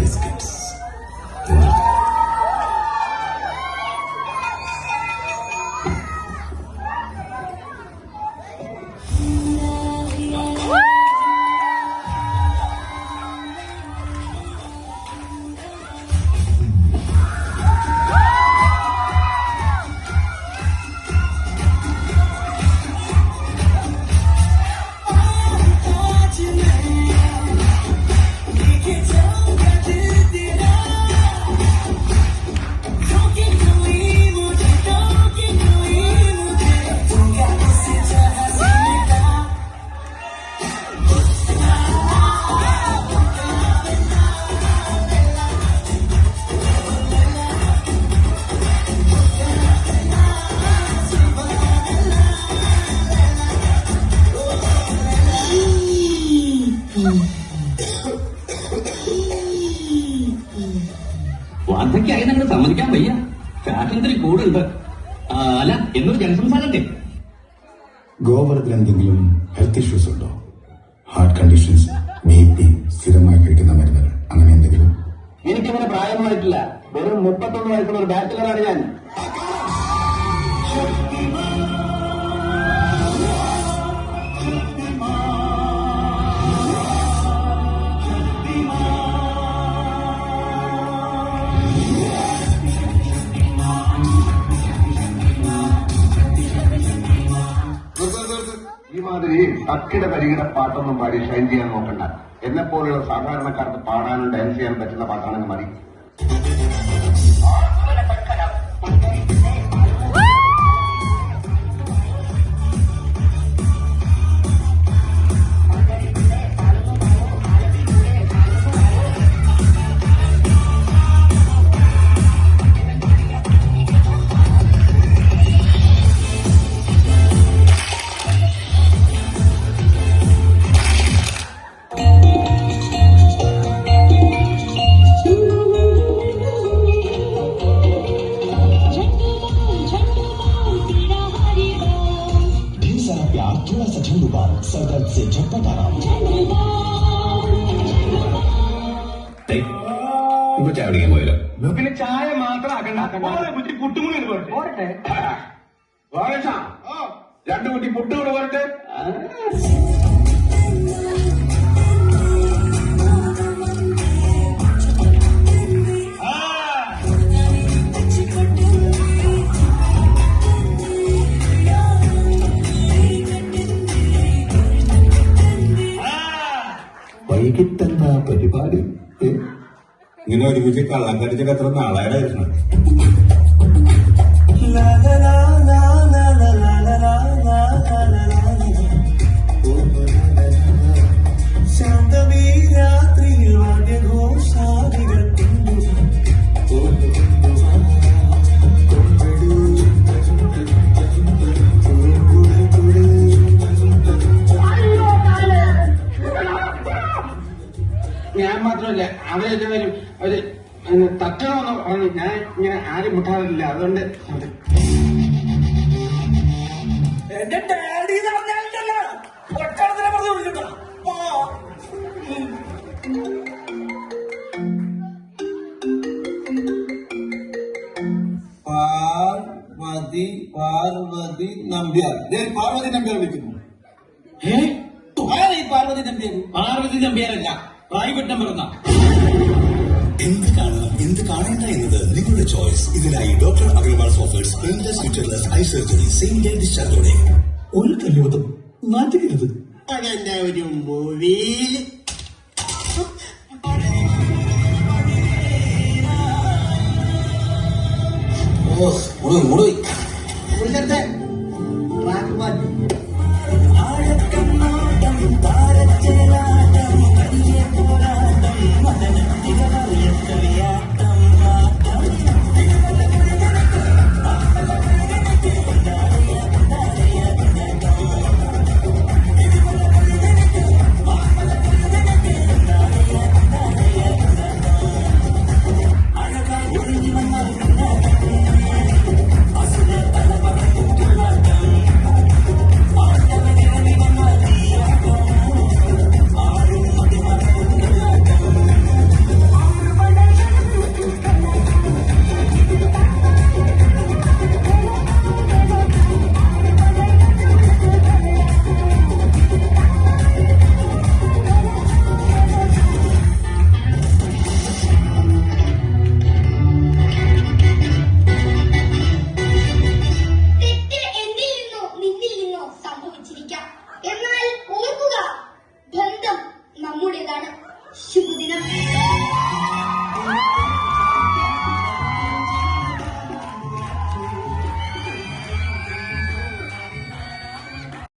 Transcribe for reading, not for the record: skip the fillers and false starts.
Biscuits. വാർദ്ധക്യായി നിങ്ങൾ സമ്മതിക്കാൻ വയ്യ. ഫാഷനത്തിരി കൂടുണ്ട്. അല്ല, എന്നൊരു ജനസംസാരത്തെ. ഗോപുരത്തിൽ എന്തെങ്കിലും ഹെൽത്ത് ഇഷ്യൂസ് ഉണ്ടോ? ഹാർട്ട് കണ്ടീഷൻസ്, BP, സ്ഥിരമായി കഴിക്കുന്ന മരുന്നുകൾ, അങ്ങനെ എന്തെങ്കിലും? എനിക്കങ്ങനെ പ്രായമൊന്നുമായിട്ടില്ല. വെറും 31 വയസ്സുള്ള ഒരു ബാച്ചിലറാണ് ഞാൻ. ഈ മാതിരി തക്കിട പരികിട പാട്ടൊന്നും പാടി ഷൈൻ ചെയ്യാൻ നോക്കണ്ട. എന്നെ പോലെയുള്ള സാധാരണക്കാർക്ക് പാടാനും ഡാൻസ് ചെയ്യാൻ പറ്റുന്ന പാട്ടാണെങ്കിൽ മതി. थोड़ा सा ठंडू बात, सरदर्द से झटपट आराम. ഇപ്പൊ ചായ കുടിക്കാൻ പോയല്ലോ. പിന്നെ ചായ മാത്രം ആക്കണ്ട. പുട്ടുകൂടി പോരട്ടെ. 2 കുട്ടി പുട്ടുകൂടി പോരട്ടെ. വൈകിട്ടെന്താ പരിപാടി? ഇങ്ങനെ ഒരുമിച്ച് കള്ളം കടിച്ചൊക്കെ എത്ര നാളായിരുന്നു. ശാന്തമീ രാത്രിയിൽ വാദ്യഘോഷാദികൾ ഞാൻ മാത്രമല്ല, അവരൊക്കെ വരും. അവര് തട്ടണമെന്ന് പറഞ്ഞു. ഞാൻ ഇങ്ങനെ ആരും മുട്ടാറില്ല. അതുകൊണ്ട് എന്റെ ഡാഡി എന്ന് പറഞ്ഞാലോ ഒറ്റടത്തിനെ പറഞ്ഞു കൊടുക്കട്ടോ. പാർവതി നമ്പ്യാർ. ഞാൻ പാർവതി നമ്പ്യാർ വിളിക്കുന്നു. പാർവതി നമ്പ്യാർ? പാർവതി നമ്പ്യാരല്ല, പ്രായപ്പെട്ടം പറഞ്ഞ. എന്ത് കാണണം, എന്ത് കാണേണ്ട എന്നത് നിങ്ങളുടെ ചോയ്സ്. ഇതിനായി ഡോക്ടർ അഗർവാൾസ് ഓഫേഴ്സ് പെയിൻലെസ് ഫിറ്റർലെസ് ഐ സർജറി സെയിം ഡേ ഡിസ്ചാർജോടെ. ഒരു കല്ലുവതം നാറ്റുകരുത്. അതെന്റെ ഒരു മൂവിയിൽ മുഴുവൻ